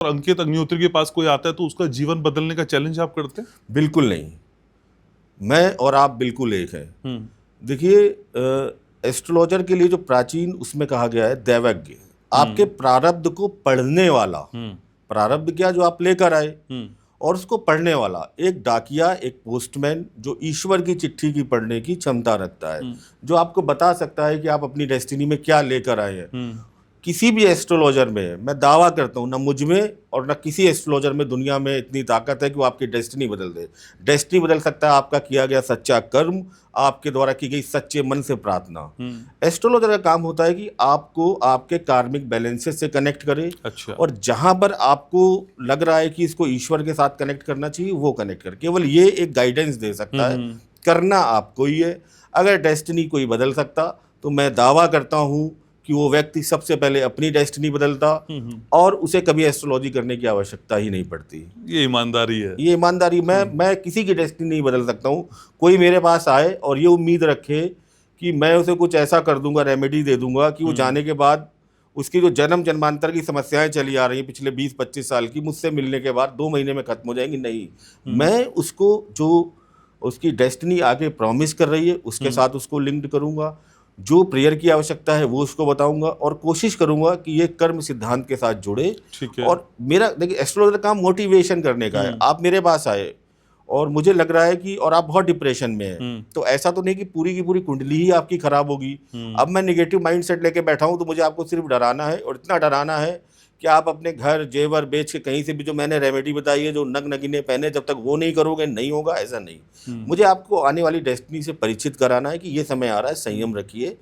और अंकित अग्निहोत्री के पास कोई आता है तो उसका जीवन बदलने का चैलेंज आप करते हैं? बिल्कुल नहीं। मैं और आप बिल्कुल एक हैं। देखिए, एस्ट्रोलॉजर के लिए जो प्राचीन उसमें कहा गया है दैवज्ञ, आपके प्रारब्ध को पढ़ने वाला, प्रारब्ध क्या जो आप लेकर आए और उसको पढ़ने वाला, एक डाकिया, एक पोस्टमैन जो ईश्वर की चिट्ठी की पढ़ने की क्षमता रखता है, जो आपको बता सकता है कि आप अपनी डेस्टिनी में क्या लेकर आए हैं। किसी भी एस्ट्रोलॉजर में मैं दावा करता हूँ, ना मुझ में और ना किसी एस्ट्रोलॉजर में दुनिया में इतनी ताकत है कि वो आपकी डेस्टिनी बदल दे। डेस्टिनी बदल सकता है आपका किया गया सच्चा कर्म, आपके द्वारा की गई सच्चे मन से प्रार्थना। एस्ट्रोलॉजर का काम होता है कि आपको आपके कार्मिक बैलेंसेस से कनेक्ट करे। अच्छा। और जहां पर आपको लग रहा है कि इसको ईश्वर के साथ कनेक्ट करना चाहिए वो कनेक्ट करे। केवल ये एक गाइडेंस दे सकता है, करना आपको ही है। अगर डेस्टिनी कोई बदल सकता तो मैं दावा करता हूं कि वो व्यक्ति सबसे पहले अपनी डेस्टिनी बदलता और उसे कभी एस्ट्रोलॉजी करने की आवश्यकता ही नहीं पड़ती। ये ईमानदारी है। ये ईमानदारी। मैं किसी की डेस्टिनी नहीं बदल सकता हूँ। कोई मेरे पास आए और ये उम्मीद रखे कि मैं उसे कुछ ऐसा कर दूंगा, रेमेडी दे दूंगा कि वो जाने के बाद उसकी जो जन्म जन्मांतर की समस्याएं चली आ रही हैं पिछले 20-25 साल की, मुझसे मिलने के बाद 2 महीने में खत्म हो जाएंगी, नहीं। मैं उसको जो उसकी डेस्टिनी आगे प्रॉमिस कर रही है उसके साथ उसको लिंक्ड करूंगा, जो प्रेयर की आवश्यकता है वो उसको बताऊंगा और कोशिश करूंगा कि ये कर्म सिद्धांत के साथ जुड़े। ठीक है। और मेरा देखिए एस्ट्रोलॉजर का काम मोटिवेशन करने का है। आप मेरे पास आए और मुझे लग रहा है कि और आप बहुत डिप्रेशन में हैं, तो ऐसा तो नहीं कि पूरी की पूरी कुंडली ही आपकी खराब होगी। अब मैं नेगेटिव माइंडसेट लेके बैठा हूं तो मुझे आपको सिर्फ डराना है, और इतना डराना है कि आप अपने घर जेवर बेच के कहीं से भी जो मैंने रेमेडी बताई है, जो नग नगीने पहने, जब तक वो नहीं करोगे नहीं होगा। ऐसा नहीं। मुझे आपको आने वाली डेस्टिनी से परिचित कराना है कि ये समय आ रहा है, संयम रखिए,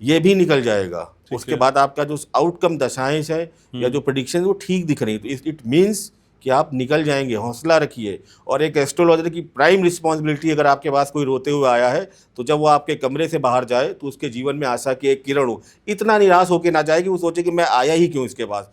ये भी निकल जाएगा। उसके बाद आपका जो आउटकम दशाएं है या जो प्रेडिक्शन वो ठीक दिख रही है, तो इट मीन्स कि आप निकल जाएंगे। हौसला रखिए। और एक एस्ट्रोलॉजर की प्राइम रिस्पॉन्सिबिलिटी, अगर आपके पास कोई रोते हुए आया है तो जब वो आपके कमरे से बाहर जाए तो उसके जीवन में आशा की एक किरण हो। इतना निराश होकर ना जाए कि वो सोचे कि मैं आया ही क्यों इसके पास।